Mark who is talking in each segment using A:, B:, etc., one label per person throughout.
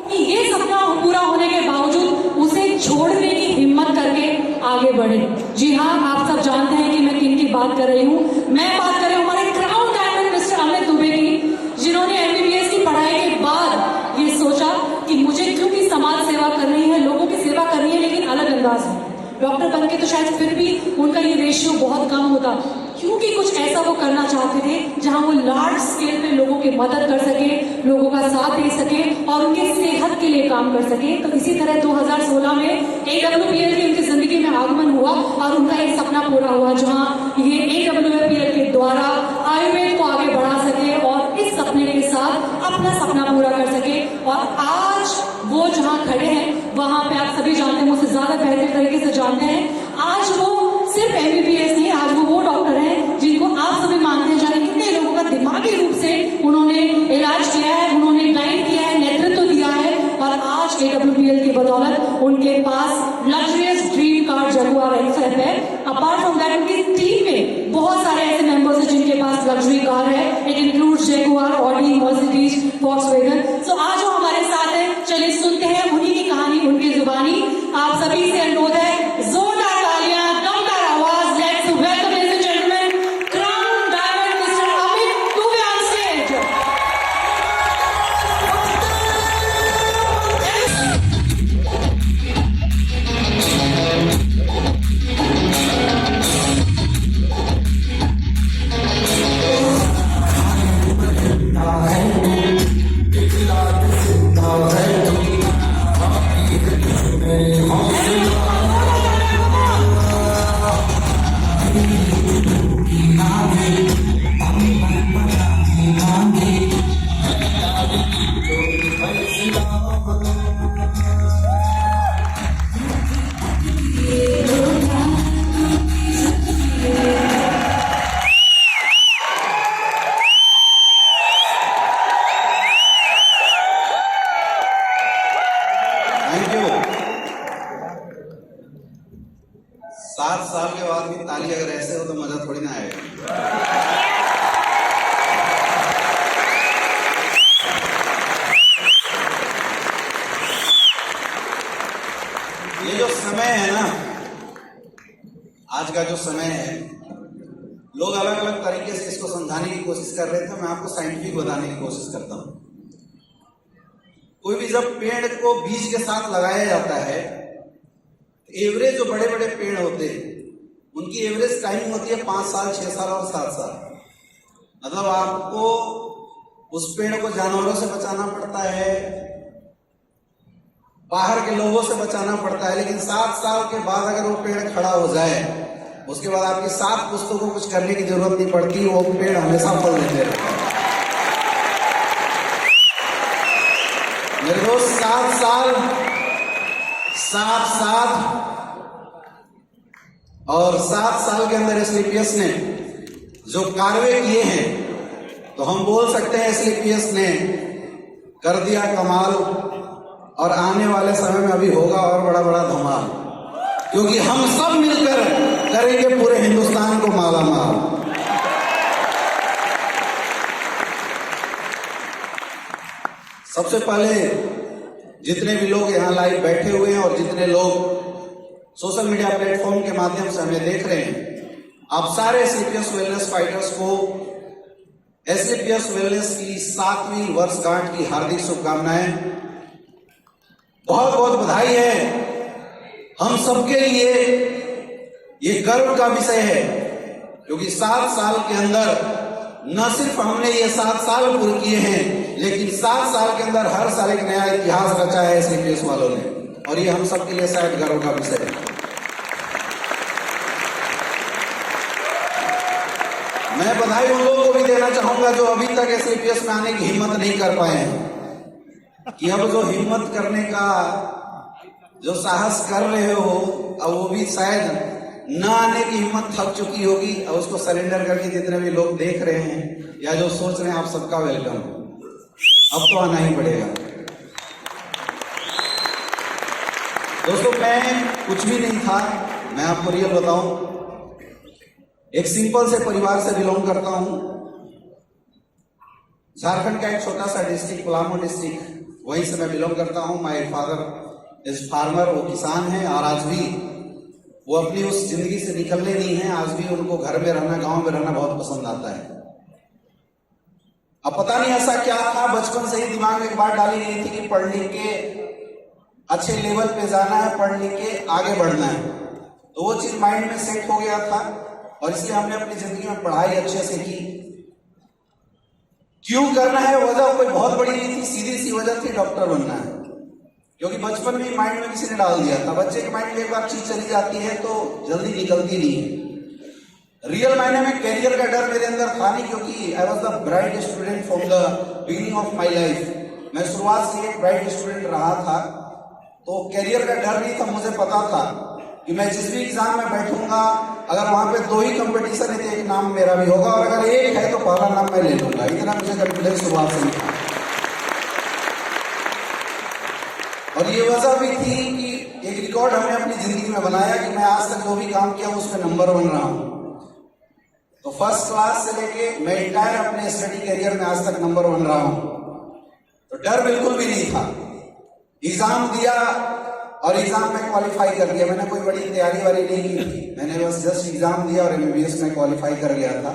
A: कि ये सपना पूरा होने के बावजूद उसे छोड़ने की हिम्मत करके आगे बढ़े। जी हाँ, आप सब जानते हैं कि मैं किन की बात कर रही हूँ। मैं बात कर रही हूँ हमारे crown diamond mister Amit Dubey की, जिन्होंने MBBS की पढ़ाई के बाद ये सोचा कि मुझे क्योंकि समाज सेवा करनी है, लोगों की सेवा करनी है, लेकिन अलग अंदाज में। डॉक्टर बन के तो शायद फिर भी उनका ये रेशियो बहुत कम होता, क्योंकि कुछ ऐसा वो करना चाहते थे जहां वो लार्ज स्केल पे लोगों की मदद कर सके, लोगों का साथ दे सके और उनके सेहत के लिए काम कर सके। तो इसी तरह 2016 में AWPL की उनकी जिंदगी में आगमन हुआ और उनका एक सपना पूरा हुआ, जहां ये AWPL के द्वारा आयुर्वेद को आगे बढ़ा सके और इस सपने के साथ अपना सपना पूरा कर सके। और आज वो जहां खड़े हैं वहां पे आप सभी जानते हैं, मुझसे ज्यादा बेहतर तरीके से जानते हैं, आज वो सिर्फ MBBS नहीं, आज वो डॉक्टर हैं जिनको आप सभी मानते हैं, जाने कितने लोगों का दिमागी रूप से उन्होंने इलाज किया है, उन्होंने गाइड किया है, नेतृत्व दिया है। और आज AWPL की बदौलत उनके पास luxurious dream car Jaguar XF है। अपार्ट फ्रॉम दैट उनकी टीम में बहुत सारे ऐसे मेंबर्स हैं जिनके पास लग्जरी कार है। It includes Jaguar, Audi, Mercedes, Volkswagen. So आज वो हमारे साथ है, चलिए सुनते हैं उन्हीं की कहानी, उनकी जुबानी। आप सभी से अनुरोध है, जोरदार तालियां, दमदार आवाज। Let's welcome ladies and gentleman, crown diamond mister Amit Dubey on stage.
B: सात साल के बाद भी ताली अगर ऐसे हो तो मजा थोड़ी ना आएगा। ये जो समय है ना, आज का जो समय है, लोग अलग अलग तरीके से इसको समझाने की कोशिश कर रहे थे। मैं आपको साइंटिफिक बताने की कोशिश करता हूं। कोई भी जब पेड़ को बीज के साथ लगाया जाता है, एवरेज जो बड़े बड़े पेड़ होते हैं उनकी एवरेज टाइमिंग होती है 5 साल, 6 साल और 7 साल। मतलब आपको उस पेड़ को जानवरों से बचाना पड़ता है, बाहर के लोगों से बचाना पड़ता है, लेकिन 7 साल के बाद अगर वो पेड़ खड़ा हो जाए, उसके बाद आपकी 7 पुस्तकों को कुछ करने की जरूरत नहीं पड़ती, वो पेड़ हमेशा फल देते रहते हैं। मेरे दोस्त 7 साल, 7 और 7 साल के अंदर एसलीपीएस ने जो कार्य किए हैं, तो हम बोल सकते हैं एसलीपीएस ने कर दिया कमाल। और आने वाले समय में अभी होगा और बड़ा बड़ा धमाल, क्योंकि हम सब मिलकर करेंगे पूरे हिंदुस्तान को माला माल। सबसे पहले जितने भी लोग यहाँ लाइव बैठे हुए हैं और जितने लोग सोशल मीडिया प्लेटफॉर्म के माध्यम से हमें देख रहे हैं, आप सारे एसलीपीएस वेलनेस फाइटर्स को एसलीपीएस वेलनेस की 7वीं वर्षगांठ की हार्दिक शुभकामनाएं, बहुत बहुत बधाई है। हम सबके लिए ये गर्व का विषय है, क्योंकि 7 साल के अंदर न सिर्फ हमने ये 7 साल पूरे किए हैं, लेकिन 7 साल के अंदर हर साल एक नया इतिहास रचा है एसलीपीएस वालों ने, और ये हम सबके लिए शायद गर्व का विषय है। मैं बधाई उन लोगों को भी देना चाहूंगा जो अभी तक एसलीपीएस में आने की हिम्मत नहीं कर पाए हैं, कि अब जो हिम्मत करने का जो साहस कर रहे हो, अब वो भी शायद न आने की हिम्मत थक चुकी होगी, और उसको सरेंडर करके जितने भी लोग देख रहे हैं या जो सोच रहे हैं, आप सबका वेलकम। अब तो आना ही पड़ेगा। दोस्तों, मैं कुछ भी नहीं था, मैं आपको रियल बताऊं, एक सिंपल से परिवार से बिलोंग करता हूं। झारखंड का एक छोटा सा डिस्ट्रिक्ट, पलामू डिस्ट्रिक्ट, वहीं से मैं बिलोंग करता हूँ। माय फादर इज फार्मर, वो किसान हैं और आज भी वो अपनी उस जिंदगी से निकलने नहीं है। आज भी उनको घर में रहना, गांव में रहना बहुत पसंद आता है। अब पता नहीं ऐसा क्या था, बचपन से ही दिमाग में एक बात डाली गई थी कि पढ़ लिख के अच्छे लेवल पे जाना है, पढ़ लिख के आगे बढ़ना है। तो वो चीज माइंड में सेट हो गया था और इसलिए हमने अपनी जिंदगी में पढ़ाई अच्छे से की। क्यों करना है, वजह कोई बहुत बड़ी नहीं थी, सीधी सी वजह थी डॉक्टर बनना है। क्योंकि बचपन में माइंड में किसी ने डाल दिया था। बच्चे के माइंड में एक बार चीज चली जाती है तो जल्दी निकलती नहीं है। रियल मायने में कैरियर का डर मेरे अंदर था नहीं, क्योंकि I was the bright student from the beginning of my life. मैं शुरुआत से एक ब्राइट स्टूडेंट रहा था, तो कैरियर का डर नहीं था। मुझे पता था कि मैं जिस भी एग्जाम में बैठूंगा, अगर वहां पे 2 ही कंपटीशन है तो एक नाम मेरा भी होगा, और अगर एक है तो पहला नाम मैं ले लूंगा। इतना मुझे कॉन्फिडेंस शुरुआत से था। और ये वजह भी थी कि एक रिकॉर्ड हमने अपनी जिंदगी में बनाया कि मैं आज तक जो भी काम किया उसमें नंबर 1 रहा हूं। तो फर्स्ट क्लास से लेके मैं इंटायर अपने स्टडी करियर में आज तक नंबर 1 रहा हूं। तो डर बिल्कुल भी नहीं था। एग्जाम दिया और एग्जाम में क्वालिफाई कर दिया। मैंने कोई बड़ी तैयारी वाली नहीं की थी, मैंने बस जस्ट एग्जाम दिया और एमबीबीएस में क्वालिफाई कर गया था।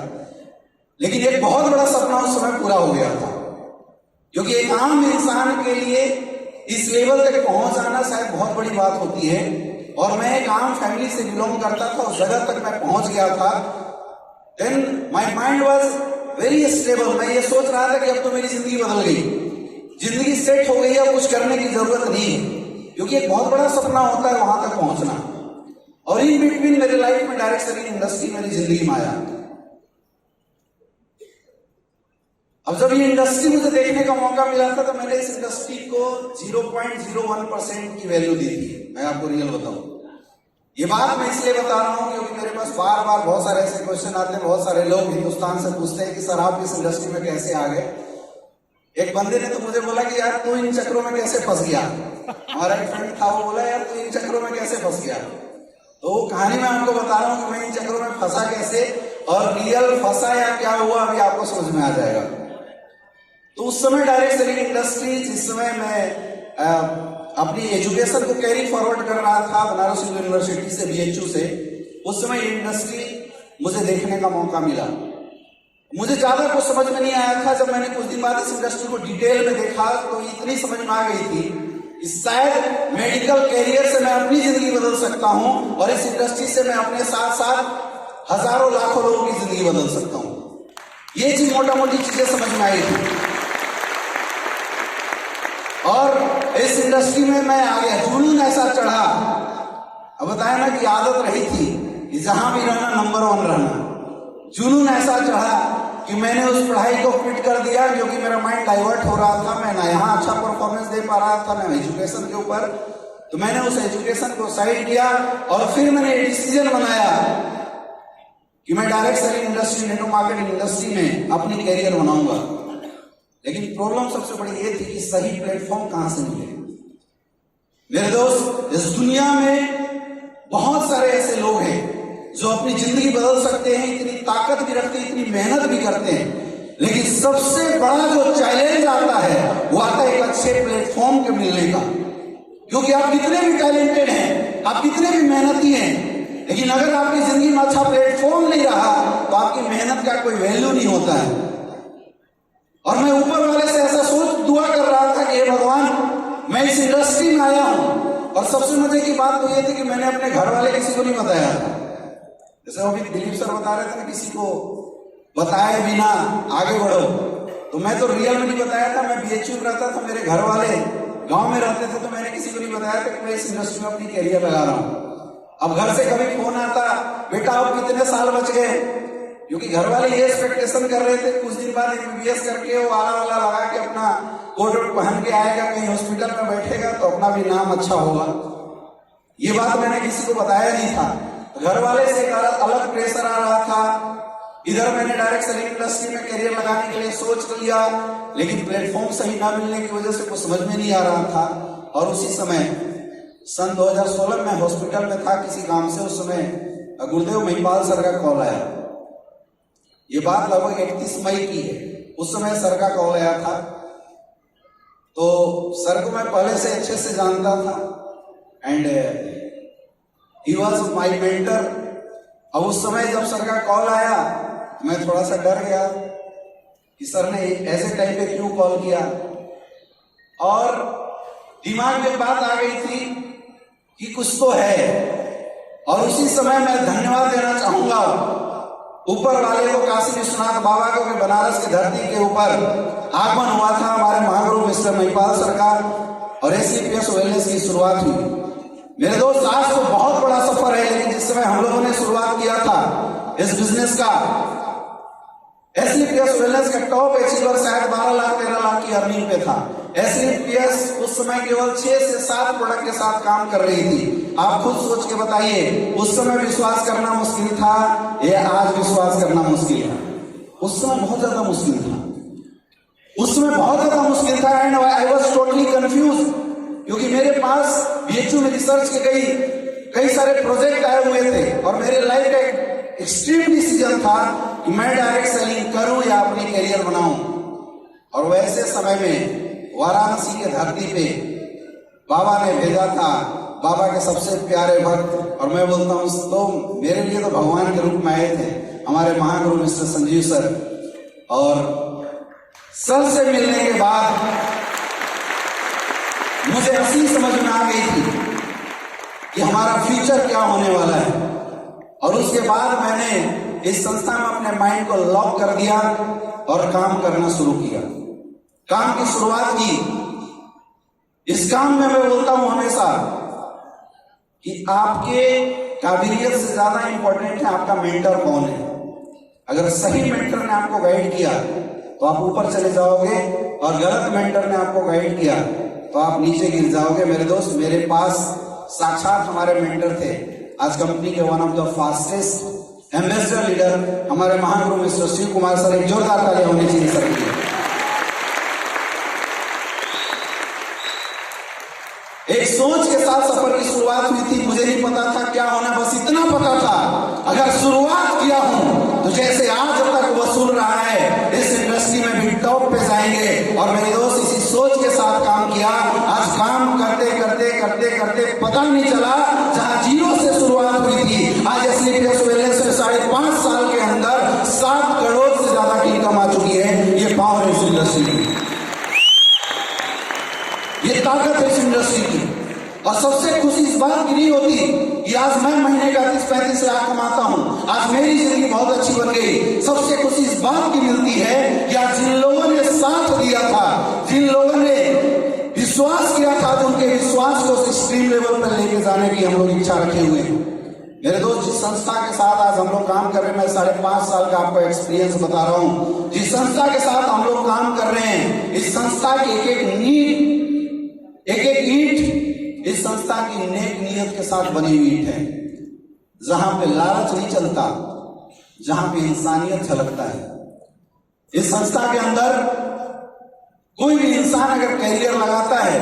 B: लेकिन एक बहुत बड़ा सपना उस समय पूरा हो गया था, क्योंकि एक आम इंसान के लिए इस लेवल तक पहुंच जाना शायद बहुत बड़ी बात होती है। और मैं एक आम फैमिली से बिलोंग करता था, उस जगह तक मैं पहुंच गया था। Then my mind was very stable. मैं ये सोच रहा था कि अब तो मेरी जिंदगी बदल गई, जिंदगी सेट हो गई, अब कुछ करने की जरूरत नहीं है। क्योंकि एक बहुत बड़ा सपना होता है वहां तक पहुंचना। और इन बिटवीन मेरे लाइफ में डायरेक्ट सेलिंग इंडस्ट्री मेरी जिंदगी में आया। अब जब ये इंडस्ट्री मुझे देखने का मौका मिला था तो मैंने इस इंडस्ट्री को 0.01% की वैल्यू दी थी। मैं आपको रियल बताऊं, ये बात मैं इसलिए बता रहा हूं क्योंकि मेरे पास बार बार बहुत सारे ऐसे क्वेश्चन आते हैं। बहुत सारे लोग हिंदुस्तान से पूछते हैं कि सर आप इस इंडस्ट्री में कैसे आ गए। एक बंदे ने तो मुझे बोला कि यार तू इन चक्रों में कैसे फंस गया। हमारा एक फ्रेंड था, वो बोला यार तू इन चक्रों में कैसे फंस गया। तो वो कहानी मैं आपको बता रहा हूं कि मैं इन चक्रों में फंसा कैसे, और रियल फंसा या क्या हुआ अभी आपको समझ में आ जाएगा। तो उस समय डायरेक्ट सेलिंग इंडस्ट्री, जिस समय मैं अपनी एजुकेशन को कैरी फॉरवर्ड कर रहा था बनारस यूनिवर्सिटी से, बीएचयू से, उस समय ये इंडस्ट्री मुझे देखने का मौका मिला। मुझे ज्यादा कुछ समझ में नहीं आया था। जब मैंने कुछ दिन बाद इस इंडस्ट्री को डिटेल में देखा तो इतनी समझ में आ गई थी कि शायद मेडिकल कैरियर से मैं अपनी जिंदगी बदल सकता हूं, और इस इंडस्ट्री से मैं अपने साथ साथ हजारों लाखों लोगों की जिंदगी बदल सकता हूं। ये चीज मोटा मोटी चीजें समझ में आई थी। और इस इंडस्ट्री में मैं आ गया, जुनून ऐसा चढ़ा। अब बताया ना कि आदत रही थी कि जहां भी रहना नंबर 1 रहना। जुनून ऐसा चढ़ा कि मैंने उस पढ़ाई को क्विट कर दिया, क्योंकि मेरा माइंड डाइवर्ट हो रहा था। मैं ना यहाँ अच्छा परफॉर्मेंस दे पा रहा था, ना एजुकेशन के ऊपर। तो मैंने उस एजुकेशन को साइड किया और फिर मैंने डिसीजन बनाया कि मैं direct selling industry, network marketing industry में अपनी कैरियर बनाऊंगा। लेकिन प्रॉब्लम सबसे बड़ी ये थी कि सही प्लेटफॉर्म कहां से मिले। मेरे दोस्त, इस दुनिया में बहुत सारे ऐसे लोग हैं जो अपनी जिंदगी बदल सकते हैं, इतनी ताकत भी रखते हैं, इतनी मेहनत भी करते हैं। लेकिन सबसे बड़ा जो चैलेंज आता है वो आता है एक अच्छे प्लेटफॉर्म के मिलने का। क्योंकि आप कितने भी टैलेंटेड हैं, आप कितने भी मेहनती हैं, लेकिन अगर आपकी जिंदगी में अच्छा प्लेटफॉर्म नहीं रहा तो आपकी मेहनत का कोई वैल्यू नहीं होता है। और मैं ऊपर वाले से ऐसा सोच दुआ कर रहा था कि हे भगवान, मैं इस इंडस्ट्री में आया हूं। और सबसे मजे की बात तो ये थी कि मैंने अपने घर वाले किसी को नहीं बताया। जैसे अभी दिलीप सर बता रहे थे ना, किसी को बताए बिना आगे बढ़ो, तो मैं तो रियल में नहीं बताया था। मैं बीएचयू में रहता था, मेरे घर वाले गांव में रहते थे, तो मैंने किसी को नहीं बताया था कि मैं इस इंडस्ट्री में अपनी कैरियर लगा रहा हूं। अब घर से कभी फोन आता, बेटा अब कितने साल बच गए, क्योंकि घर वाले ये एक्सपेक्टेशन कर रहे थे कुछ दिन बाद एमबीबीएस करके वो आला वाला लगा के अपना कोट वोट पहन के आएगा, कहीं हॉस्पिटल में बैठेगा तो अपना भी नाम अच्छा होगा। ये बात मैंने किसी को बताया नहीं था। घर वाले से एक अलग प्रेशर आ रहा था। इधर मैंने डायरेक्ट सेलिंग इंडस्ट्री में करियर लगाने के लिए सोच लिया, लेकिन प्लेटफॉर्म सही ना मिलने की वजह से कुछ समझ में नहीं आ रहा था। और उसी समय सन 2016 में हॉस्पिटल में था किसी काम से। उस समय गुरुदेव महिपाल सर का कॉल आया। ये बात लगभग 31 मई की है। उस समय सर का कॉल आया था तो सर को मैं पहले से अच्छे से जानता था and he was my mentor. अब उस समय जब सर का कॉल आया मैं थोड़ा सा डर गया कि सर ने ऐसे टाइम पे क्यों कॉल किया, और दिमाग में बात आ गई थी कि कुछ तो है। और उसी समय मैं धन्यवाद देना चाहूंगा ऊपर वाले को, काशी विश्वनाथ बाबा को, कि बनारस की धरती के ऊपर आगमन हुआ था हमारे महागुरु मिस्टर महिपाल सरकार और SCPS वेलनेस की शुरुआत हुई। मेरे दोस्त आज तो बहुत बड़ा सफर है, लेकिन जिस समय हम लोगों ने शुरुआत किया था इस बिजनेस का, SCPS वेलनेस का टॉप अचीवर शायद 12 लाख 13 लाख की अर्निंग पे था। SCPS उस समय केवल 6 से 7 प्रोडक्ट के साथ काम कर रही थी। आप खुद सोच के बताइए, उस समय विश्वास करना मुश्किल था या आज विश्वास करना मुश्किल है? उस समय बहुत ज्यादा मुश्किल था, उस समय बहुत ज्यादा मुश्किल था। And I was totally confuse, क्योंकि मेरे पास BHU में रिसर्च के कई सारे प्रोजेक्ट आए हुए थे और मेरे लाइफ का एक एक्सट्रीम डिसीजन था कि मैं डायरेक्ट सेलिंग करूं या अपनी करियर बनाऊं। और वैसे समय में वाराणसी के धरती पे बाबा ने भेजा था, बाबा के सबसे प्यारे भक्त, और मैं बोलता हूं तो मेरे लिए तो भगवान के रूप में आए थे हमारे महागुरु मिस्टर संजीव सर। और सर से मिलने के बाद मुझे ऐसी समझ में आ गई थी कि हमारा फ्यूचर क्या होने वाला है। और उसके बाद मैंने इस संस्था में अपने माइंड को लॉक कर दिया और काम करना शुरू किया, काम की शुरुआत की। इस काम में मैं बोलता हूं हमेशा कि आपके काबिलियत से ज्यादा इंपॉर्टेंट है आपका मेंटर कौन है। अगर सही मेंटर ने आपको गाइड किया तो आप ऊपर चले जाओगे, और गलत मेंटर ने आपको गाइड किया तो आप नीचे गिर जाओगे। मेरे दोस्त, मेरे पास साक्षात हमारे मेंटर थे। आज कंपनी के one of the fastest ambassador leader हमारे महागुरु मिस्टर शिव कुमार सर, एक जोरदार ताली होनी चाहिए सर की। एक सोच के साथ सफर की शुरुआत हुई थी। मुझे नहीं पता था क्या होना, बस इतना पता था अगर शुरुआत किया हूं तो जैसे आज तक वसूल रहा है इस इंडस्ट्री में भी टॉप पे जाएंगे। और मेरे दोस्त, इसी सोच के साथ काम किया। आज काम करते करते करते करते पता नहीं चला, जहां जीरो से शुरुआत हुई थी आज SCPS वेलनेस में 5.5 साल के अंदर 7 करोड़ से ज्यादा की इनकम आ चुकी है। ये पावर है इस इंडस्ट्री की, ये ताकत है इस इंडस्ट्री की। और सबसे खुशी इस बात की नहीं होती कि आज मैं महीने का 30-35 लाख कमाता हूं, आज मेरी जिंदगी बहुत अच्छी बन गई। सबसे खुशी इस बात की मिलती है कि आज जिन लोगों ने साथ दिया था, जिन लोगों ने विश्वास किया था, जो उनके विश्वास को एक्सट्रीम लेवल पर लेके जाने की हम लोग इच्छा रखे हुए हैं। मेरे दोस्त, जिस संस्था के साथ आज हम लोग काम कर रहे हैं, मैं 5.5 साल का आपको एक्सपीरियंस बता रहा हूं, जिस संस्था के साथ हम लोग काम कर रहे हैं, इस संस्था की एक एक नींव, एक एक ईंट इस संस्था की नेक नियत के साथ बनी हुई ईंट है, जहां पे लालच नहीं चलता, जहां पे इंसानियत झलकता है। इस संस्था के अंदर कोई भी इंसान अगर कैरियर लगाता है,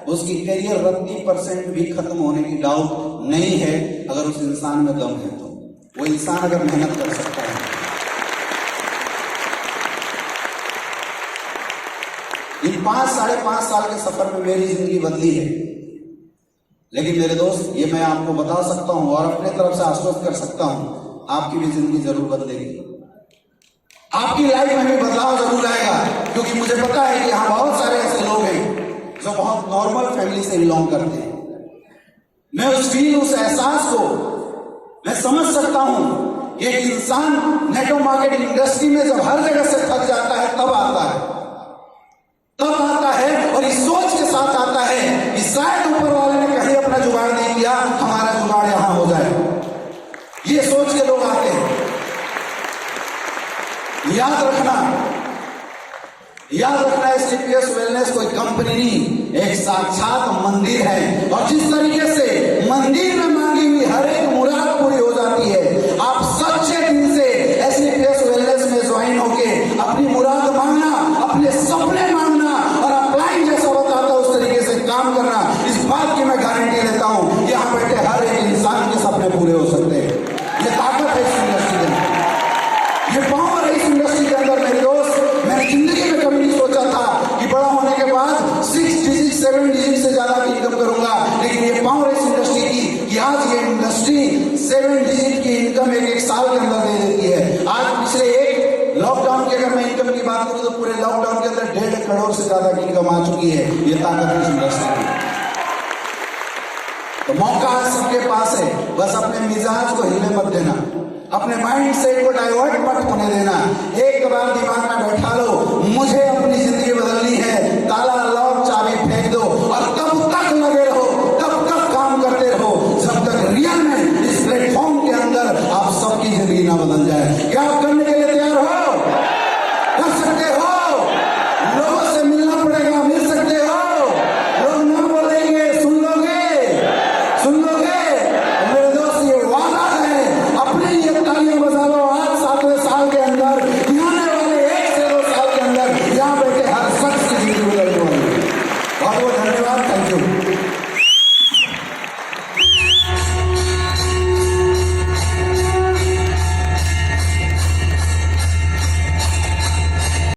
B: उसकी कैरियर 30% भी खत्म होने की डाउट नहीं है। अगर उस इंसान में दम है तो वो इंसान अगर मेहनत कर सकता है। इन 5-5.5 साल के सफर में मेरी जिंदगी बदली है। लेकिन मेरे दोस्त, ये मैं आपको बता सकता हूं और अपने तरफ से आश्वस्त कर सकता हूं, आपकी भी जिंदगी जरूर बदलेगी, आपकी लाइफ में भी बदलाव जरूर आएगा। क्योंकि मुझे पता है कि यहां बहुत सारे ऐसे लोग हैं जो बहुत नॉर्मल फैमिली से बिलोंग करते हैं। मैं उस फील, उस एहसास को मैं समझ सकता हूं। एक इंसान नेटवर्क मार्केटिंग इंडस्ट्री में जब हर जगह से थक जाता है तब आता है, और इस सोच के साथ आता है कि शायद ऊपर वाले ने कहीं अपना जुगाड़ नहीं किया, हमारा जुगाड़ यहां हो जाए। ये सोच के लोग आते हैं। याद रखना SCPS वेलनेस कोई कंपनी नहीं, एक साक्षात मंदिर है। और जिस तरीके से मंदिर में मांगी हुई हर एक मुराद पूरी हो जाती है, आप सच्चे दिल से SCPS वेलनेस में ज्वाइन होके अपनी मुराद मांगना, अपने सपने मांगना और अप्लाई जैसा बताता है उस तरीके से काम करना, इस बात की मैं गारंटी देता हूं, यहां बैठे हर एक इंसान के सपने पूरे हो सकते हैं। ये ताकत है इस इंडस्ट्री के अंदर, ये पावर है इस इंडस्ट्री के अंदर। मेरे दोस्त, मैंने जिंदगी में कभी नहीं सोचा था कि बड़ा होने के बाद डबल डिजिट की इनकम एक साल के अंदर दे देती है। आज पिछले एक लॉकडाउन की अगर मैं इनकम की बात करूं तो पूरे लॉकडाउन के अंदर 1.5 करोड़ से ज्यादा की इनकम आ चुकी है। ये ताकत इस इंडस्ट्री की। तो मौका आज सबके पास है, बस अपने मिजाज को हिलने मत देना, अपने माइंड सेट को डाइवर्ट मत होने देना। एक बार दिमाग में बैठा लो, मुझे अपनी जिंदगी बदलनी है, ताला